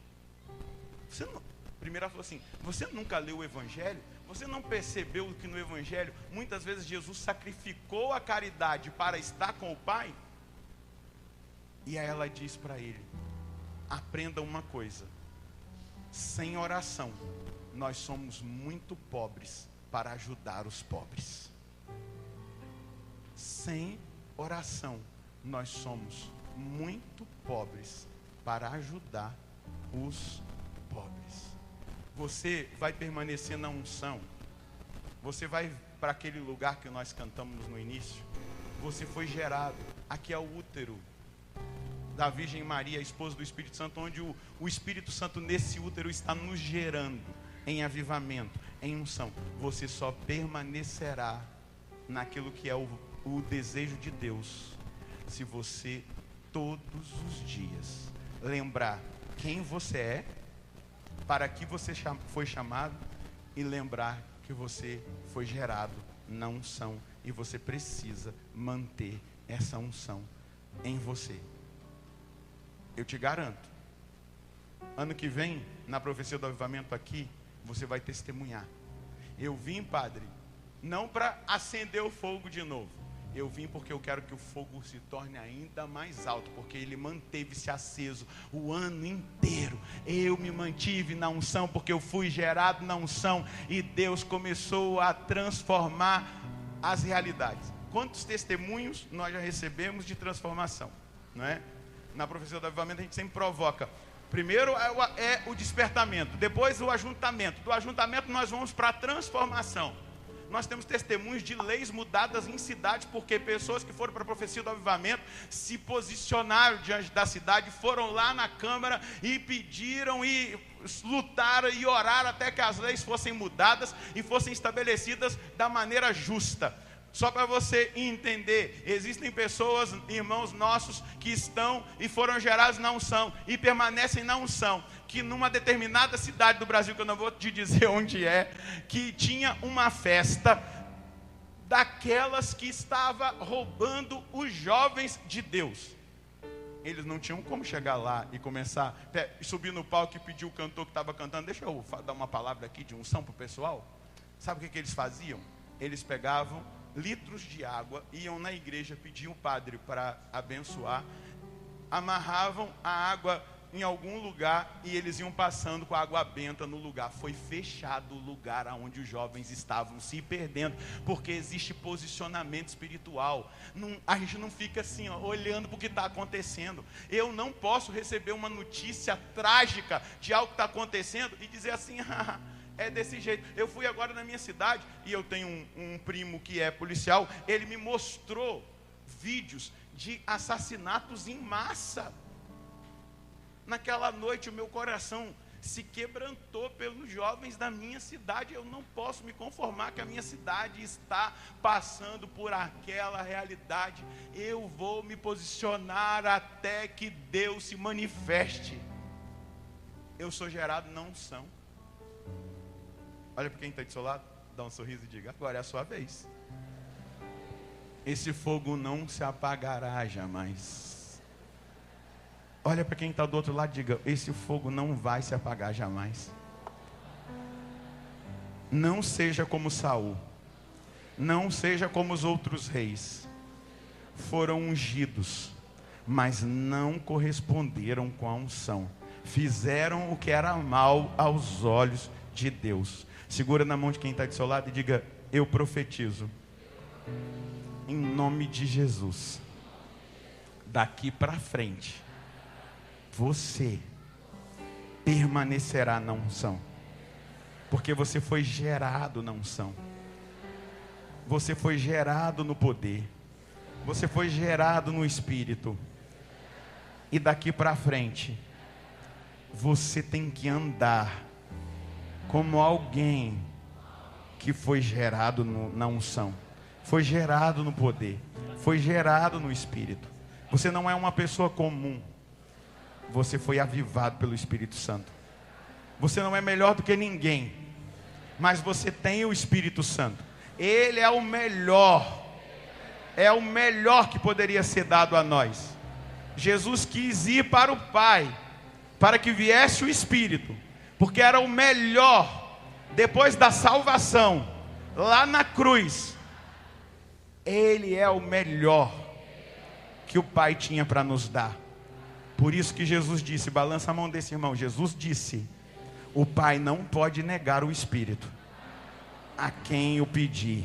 Primeiro ela falou assim: você nunca leu o Evangelho? Você não percebeu que no Evangelho muitas vezes Jesus sacrificou a caridade para estar com o Pai? E aí ela diz para ele: aprenda uma coisa, sem oração nós somos muito pobres para ajudar os pobres. Sem oração nós somos muito pobres para ajudar os pobres. Você vai permanecer na unção, você vai para aquele lugar que nós cantamos no início. Você foi gerado, aqui é o útero da Virgem Maria, esposa do Espírito Santo, onde o Espírito Santo nesse útero está nos gerando em avivamento, em unção. Você só permanecerá naquilo que é o desejo de Deus, se você todos os dias lembrar quem você é, para que você foi chamado, e lembrar que você foi gerado na unção, e você precisa manter essa unção em você. Eu te garanto, ano que vem, na profecia do avivamento aqui, você vai testemunhar: eu vim, Padre, não para acender o fogo de novo, eu vim porque eu quero que o fogo se torne ainda mais alto, porque ele manteve-se aceso o ano inteiro. Eu me mantive na unção, porque eu fui gerado na unção, e Deus começou a transformar as realidades. quantos testemunhos nós já recebemos de transformação, não é? Na profecia do avivamento a gente sempre provoca. Primeiro é o despertamento, depois o ajuntamento. Do ajuntamento nós vamos para a transformação. Nós temos testemunhos de leis mudadas em cidades, porque pessoas que foram para a profecia do avivamento se posicionaram diante da cidade, foram lá na Câmara e pediram e lutaram e oraram até que as leis fossem mudadas e fossem estabelecidas da maneira justa. Só para você entender, existem pessoas, irmãos nossos, que estão e foram gerados na unção e permanecem na unção, que numa determinada cidade do Brasil, que eu não vou te dizer onde é, que tinha uma festa daquelas que estava roubando os jovens de Deus. Eles não tinham como chegar lá e começar, subir no palco e pedir o cantor que estava cantando, deixa eu dar uma palavra aqui de unção para o pessoal. Sabe o que eles faziam? Eles pegavam litros de água, iam na igreja, pediam o padre para abençoar, amarravam a água em algum lugar e eles iam passando com a água benta no lugar. Foi fechado o lugar onde os jovens estavam se perdendo, porque existe posicionamento espiritual. A gente não fica assim, olhando para o que está acontecendo. Eu não posso receber uma notícia trágica de algo que está acontecendo e dizer assim, é desse jeito. Eu fui agora na minha cidade e eu tenho um primo que é policial. Ele me mostrou vídeos de assassinatos em massa. Naquela noite o meu coração se quebrantou pelos jovens da minha cidade. Eu não posso me conformar que a minha cidade está passando por aquela realidade. Eu vou me posicionar até que Deus se manifeste. Eu sou gerado na unção. Olha para quem está do seu lado, dá um sorriso e diga, agora é a sua vez. Esse fogo não se apagará jamais. Olha para quem está do outro lado e diga, esse fogo não vai se apagar jamais. Não seja como Saul. Não seja como os outros reis. Foram ungidos, mas não corresponderam com a unção. Fizeram o que era mal aos olhos de Deus. Segura na mão de quem está do seu lado e diga, eu profetizo, em nome de Jesus, daqui para frente, você permanecerá na unção, porque você foi gerado na unção, você foi gerado no poder, você foi gerado no Espírito, e daqui para frente, você tem que andar como alguém que foi gerado na unção, foi gerado no poder, foi gerado no Espírito. Você não é uma pessoa comum, você foi avivado pelo Espírito Santo. Você não é melhor do que ninguém, mas você tem o Espírito Santo. Ele é o melhor que poderia ser dado a nós. Jesus quis ir para o Pai, para que viesse o Espírito, porque era o melhor, depois da salvação, lá na cruz, Ele é o melhor que o Pai tinha para nos dar. Por isso que Jesus disse, balança a mão desse irmão, Jesus disse, o Pai não pode negar o Espírito a quem o pedir.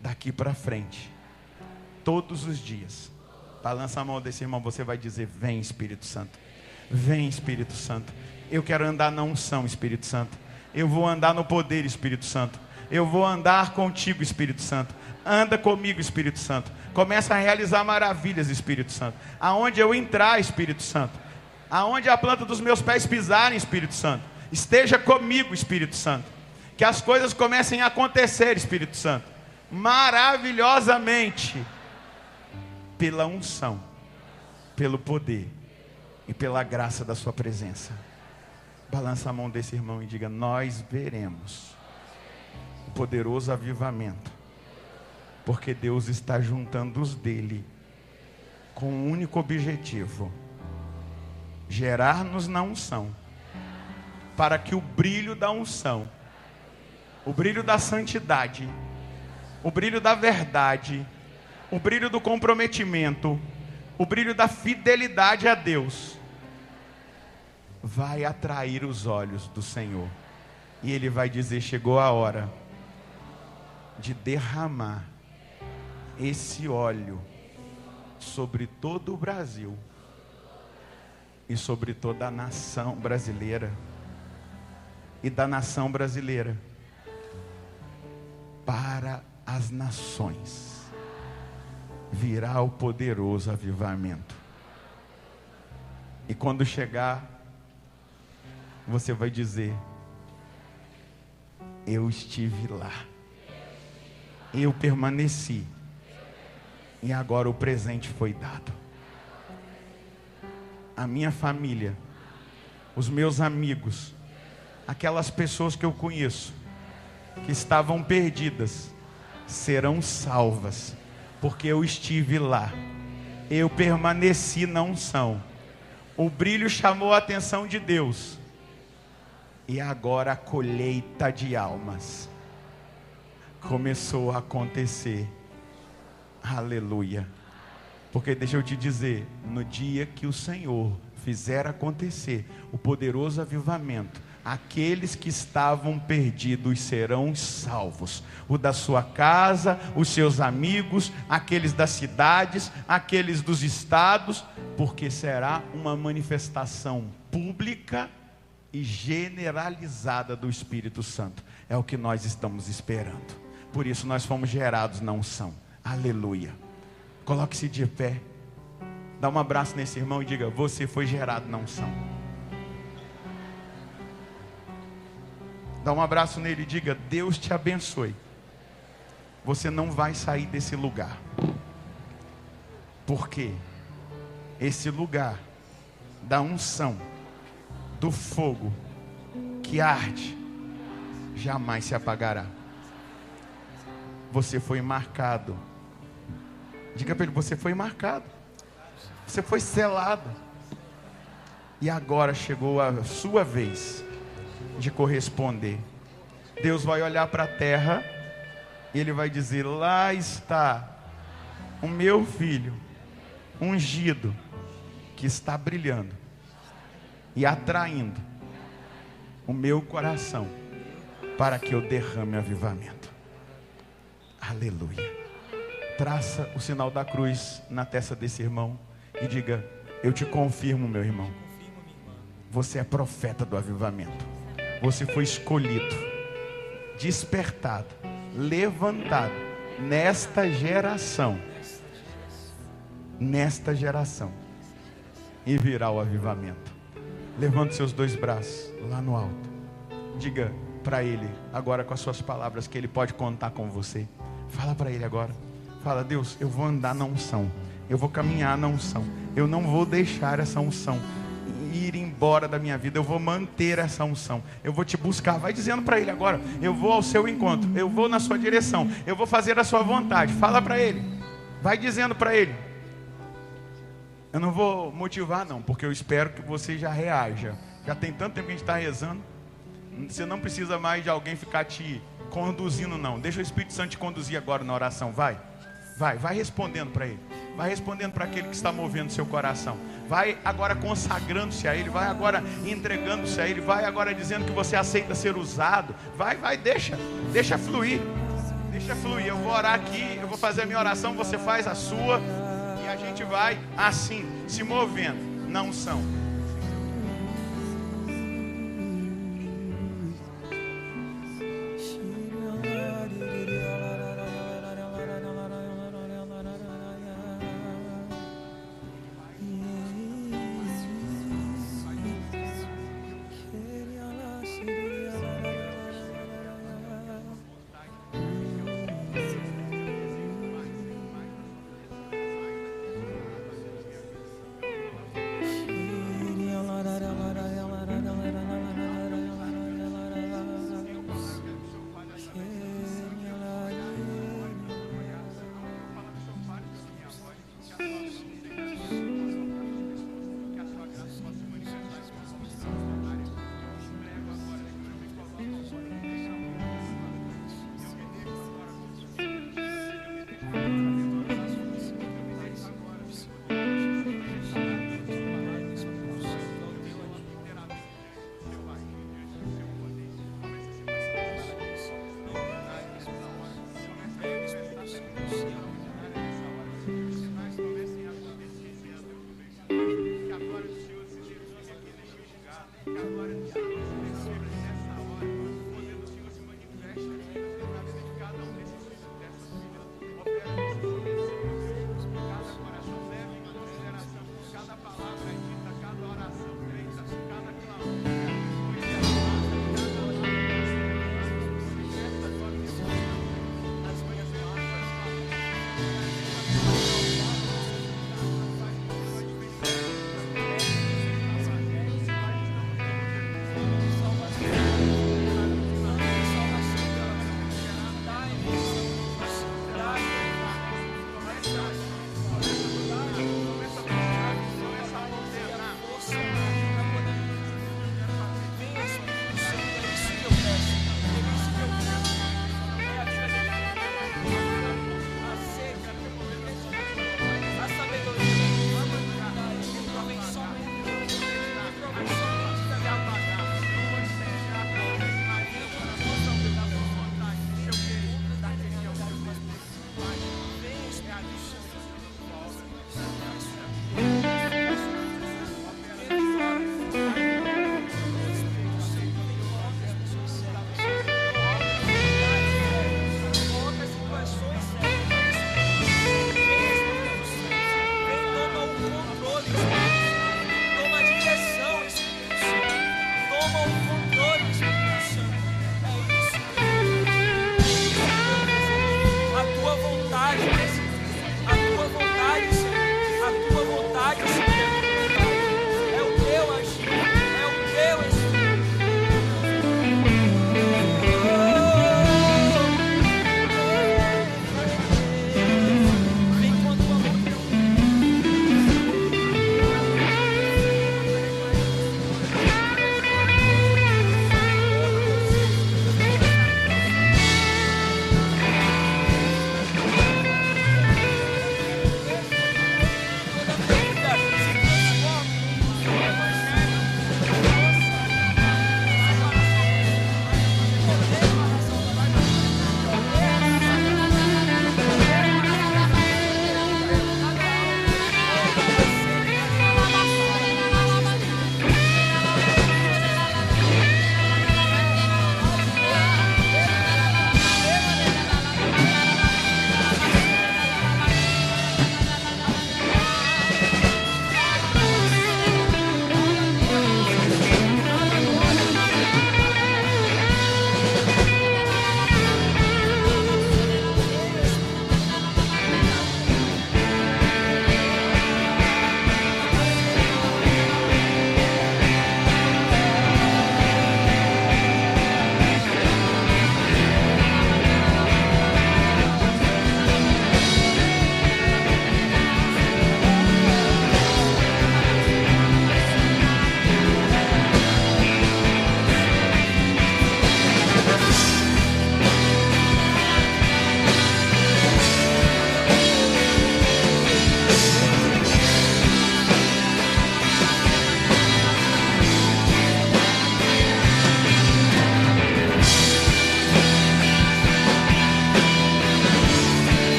Daqui para frente, todos os dias, balança a mão desse irmão, você vai dizer, vem Espírito Santo, vem Espírito Santo. Eu quero andar na unção, Espírito Santo. Eu vou andar no poder, Espírito Santo. Eu vou andar contigo, Espírito Santo. Anda comigo, Espírito Santo. Começa a realizar maravilhas, Espírito Santo. Aonde eu entrar, Espírito Santo. Aonde a planta dos meus pés pisarem, Espírito Santo. Esteja comigo, Espírito Santo. Que as coisas comecem a acontecer, Espírito Santo. Maravilhosamente. Pela unção, pelo poder e pela graça da sua presença. Balança a mão desse irmão e diga, nós veremos o poderoso avivamento, porque Deus está juntando os dele com um único objetivo, gerar-nos na unção, para que o brilho da unção, o brilho da santidade, o brilho da verdade, o brilho do comprometimento, o brilho da fidelidade a Deus, vai atrair os olhos do Senhor. E Ele vai dizer, chegou a hora de derramar esse óleo sobre todo o Brasil e sobre toda a nação brasileira e da nação brasileira para as nações. Virá o poderoso avivamento. E quando chegar, você vai dizer: eu estive lá, eu permaneci, e agora o presente foi dado. A minha família, os meus amigos, aquelas pessoas que eu conheço, que estavam perdidas, serão salvas, porque eu estive lá, eu permaneci na unção. O brilho chamou a atenção de Deus, e agora a colheita de almas começou a acontecer. Aleluia. Porque deixa eu te dizer, no dia que o Senhor fizer acontecer o poderoso avivamento, aqueles que estavam perdidos serão salvos. O da sua casa, os seus amigos, aqueles das cidades, aqueles dos estados, porque será uma manifestação pública e generalizada do Espírito Santo. É o que nós estamos esperando. Por isso nós fomos gerados na unção. Aleluia. Coloque-se de pé. Dá um abraço nesse irmão e diga: você foi gerado na unção. Dá um abraço nele e diga: Deus te abençoe. Você não vai sair desse lugar. Porque esse lugar da unção, do fogo que arde, jamais se apagará. Você foi marcado. Diga para ele: você foi marcado. Você foi selado. E agora chegou a sua vez de corresponder. Deus vai olhar para a terra e Ele vai dizer: lá está o meu filho ungido, que está brilhando e atraindo o meu coração para que eu derrame avivamento. Aleluia. Traça o sinal da cruz na testa desse irmão e diga: eu te confirmo, meu irmão, você é profeta do avivamento. Você foi escolhido, despertado, levantado nesta geração, e virá o avivamento. Levante seus dois braços lá no alto. Diga para ele agora com as suas palavras que ele pode contar com você. Fala para ele agora. Fala: Deus, eu vou andar na unção, eu vou caminhar na unção, eu não vou deixar essa unção ir embora da minha vida, eu vou manter essa unção, eu vou te buscar. Vai dizendo para ele agora: eu vou ao seu encontro, eu vou na sua direção, eu vou fazer a sua vontade. Fala para ele, vai dizendo para ele. Eu não vou motivar não, porque eu espero que você já reaja. Já tem tanto tempo que a gente está rezando. Você não precisa mais de alguém ficar te conduzindo não. Deixa o Espírito Santo te conduzir agora na oração. Vai respondendo para ele. Vai respondendo para aquele que está movendo seu coração. Vai agora consagrando-se a ele. Vai agora entregando-se a ele. Vai agora dizendo que você aceita ser usado. Vai, deixa fluir. Deixa fluir. Eu vou orar aqui, eu vou fazer a minha oração, você faz a sua. E a gente vai assim, se movendo na unção.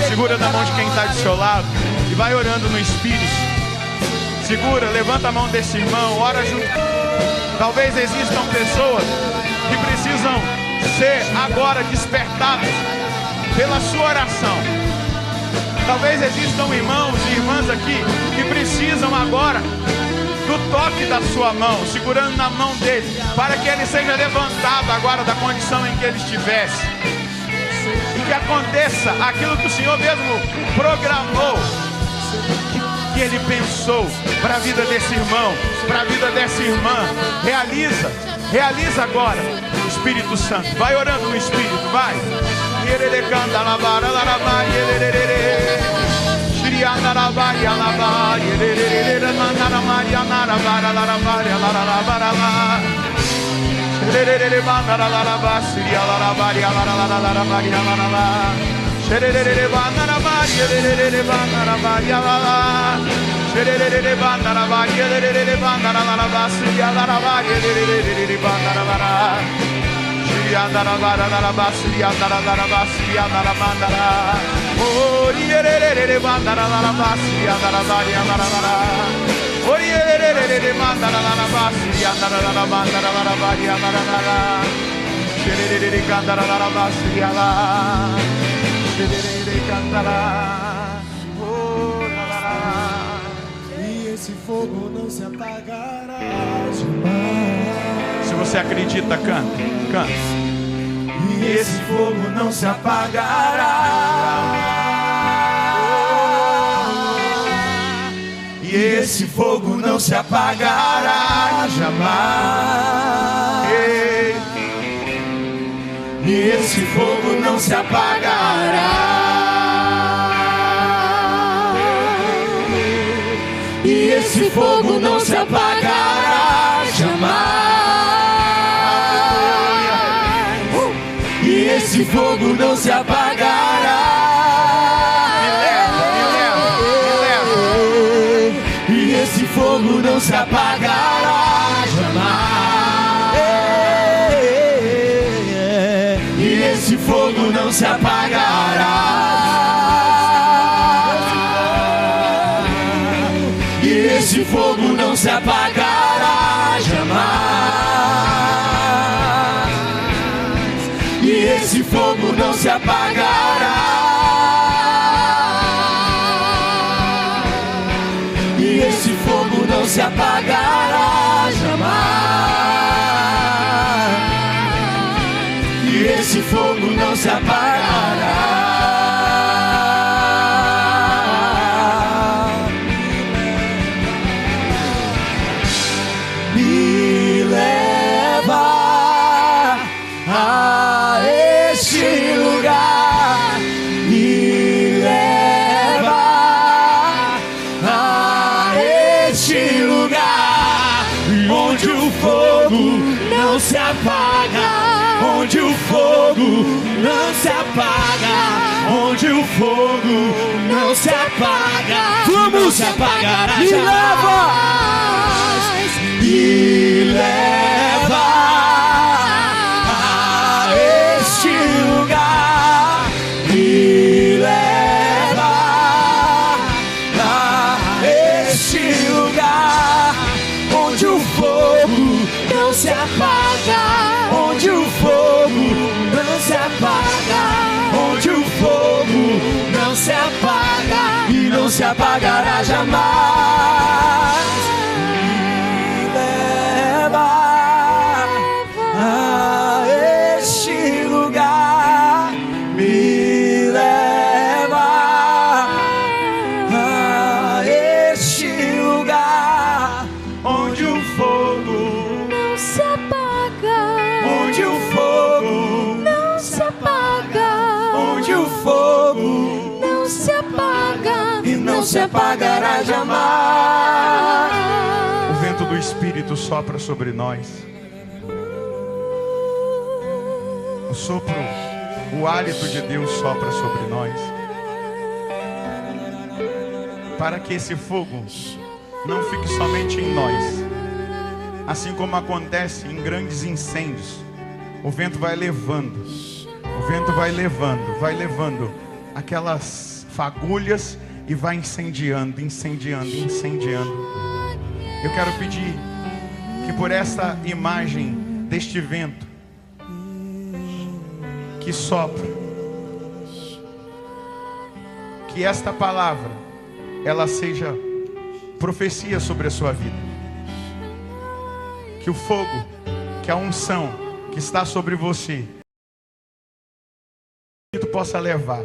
Segura na mão de quem está do seu lado e vai orando no Espírito. Segura, levanta a mão desse irmão, ora junto. Talvez existam pessoas que precisam ser agora despertadas pela sua oração. Talvez existam irmãos e irmãs aqui que precisam agora do toque da sua mão, segurando na mão dele, para que ele seja levantado agora da condição em que ele estivesse. E que aconteça aquilo que o Senhor mesmo programou, que Ele pensou para a vida desse irmão, para a vida dessa irmã. Realiza agora, Espírito Santo. Vai orando no Espírito, vai. E esse fogo não se apagará jamais. Se você acredita, canta, canta. E esse fogo não se apagará. E esse fogo não se apagará jamais. E esse fogo não se apagará. E esse fogo não se apagará jamais. E esse fogo não se apagará. E esse fogo não se apagará jamais. E esse fogo não se apagará. E esse fogo não se apagará jamais. E esse fogo não se apagará. E esse fogo não se apagará jamais. E esse fogo não se apagará. Me leva a este lugar. Me leva a este lugar onde o fogo não se apaga. Onde o fogo não se apaga. Onde o fogo não se apaga. Vamos! Não se apagará Me jamais. Me leva a este lugar. Me leva a este lugar onde o fogo não se apaga. Onde o fogo não se apaga. Onde o fogo não se apaga e não se apagará jamais. Me leva a este lugar. Me leva a este lugar onde o fogo não se apaga. onde o fogo Não se apaga. onde o fogo Não se apagará jamais. O vento do Espírito sopra sobre nós. O sopro, o hálito de Deus sopra sobre nós. Para que esse fogo não fique somente em nós. Assim como acontece em grandes incêndios, o vento vai levando. O vento vai levando aquelas fagulhas e vai incendiando. Eu quero pedir que por essa imagem deste vento que sopra, que esta palavra ela seja profecia sobre a sua vida. Que o fogo, que a unção que está sobre você, que tu possa levar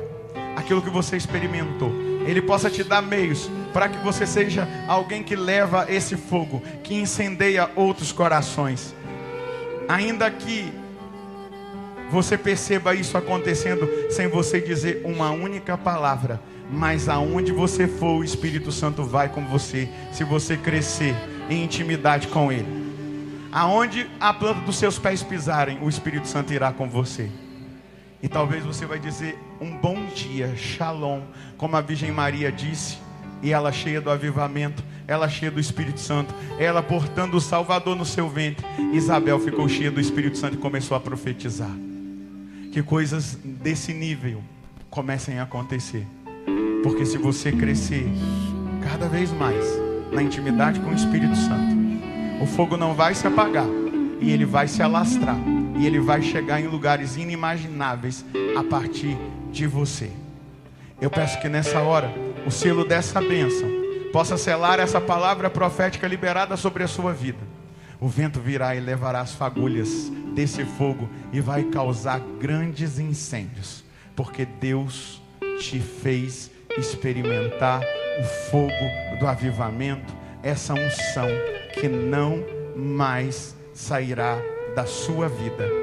aquilo que você experimentou. Ele possa te dar meios para que você seja alguém que leva esse fogo, que incendeia outros corações. Ainda que você perceba isso acontecendo sem você dizer uma única palavra, mas aonde você for, o Espírito Santo vai com você, se você crescer em intimidade com Ele. Aonde a planta dos seus pés pisarem, o Espírito Santo irá com você. E talvez você vai dizer um bom dia, shalom, como a Virgem Maria disse, e ela cheia do avivamento, ela cheia do Espírito Santo, ela portando o Salvador no seu ventre. Isabel ficou cheia do Espírito Santo e começou a profetizar. Que coisas desse nível comecem a acontecer. Porque se você crescer cada vez mais na intimidade com o Espírito Santo, o fogo não vai se apagar, e ele vai se alastrar, e ele vai chegar em lugares inimagináveis a partir de você. Eu peço que nessa hora, o selo dessa bênção possa selar essa palavra profética liberada sobre a sua vida. O vento virá e levará as fagulhas desse fogo e vai causar grandes incêndios, porque Deus te fez experimentar o fogo do avivamento, essa unção que não mais sairá da sua vida.